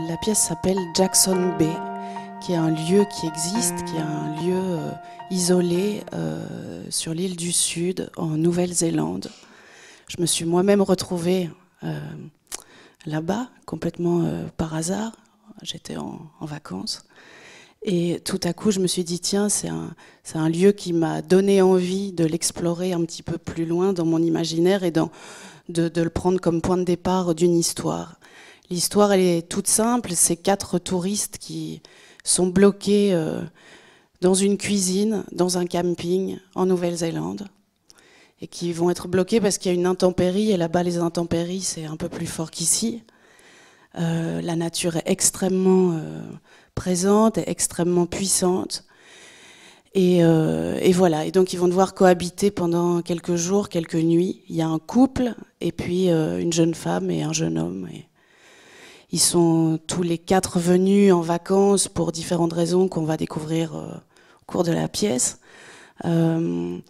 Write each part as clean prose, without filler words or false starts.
La pièce s'appelle Jackson Bay, qui est un lieu qui existe, qui est un lieu isolé sur l'île du Sud, en Nouvelle-Zélande. Je me suis moi-même retrouvée là-bas, complètement par hasard. J'étais en vacances. Et tout à coup, je me suis dit, tiens, c'est un lieu qui m'a donné envie de l'explorer un petit peu plus loin dans mon imaginaire et de le prendre comme point de départ d'une histoire. L'histoire, elle est toute simple. C'est 4 touristes qui sont bloqués dans une cuisine, dans un camping en Nouvelle-Zélande, et qui vont être bloqués parce qu'il y a une intempérie, et là-bas, les intempéries, c'est un peu plus fort qu'ici. La nature est extrêmement présente, et extrêmement puissante. Et voilà. Et donc, ils vont devoir cohabiter pendant quelques jours, quelques nuits. Il y a un couple, et puis une jeune femme et un jeune homme. Et ils sont tous les 4 venus en vacances pour différentes raisons qu'on va découvrir au cours de la pièce. Qu'est-ce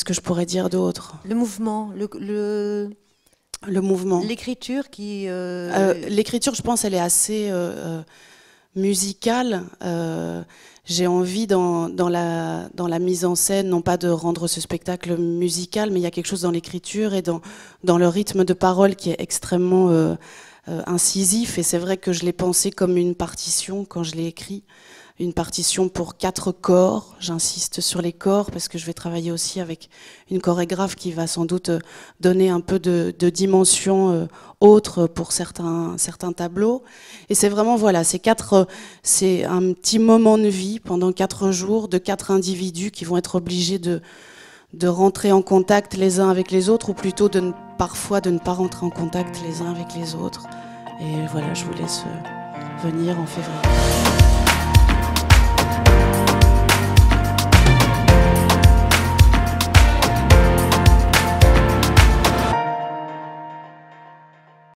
que je pourrais dire d'autre ? Le mouvement, le mouvement. L'écriture qui... L'écriture, je pense, elle est assez musicale. J'ai envie, dans la mise en scène, non pas de rendre ce spectacle musical, mais il y a quelque chose dans l'écriture et dans le rythme de parole qui est extrêmement incisif. Et c'est vrai que je l'ai pensé comme une partition quand je l'ai écrit. Une partition pour 4 corps. J'insiste sur les corps parce que je vais travailler aussi avec une chorégraphe qui va sans doute donner un peu de dimension autre pour certains tableaux. Et c'est vraiment, voilà, c'est un petit moment de vie pendant 4 jours de 4 individus qui vont être obligés de rentrer en contact les uns avec les autres, ou plutôt parfois de ne pas rentrer en contact les uns avec les autres. Et voilà, je vous laisse venir en février.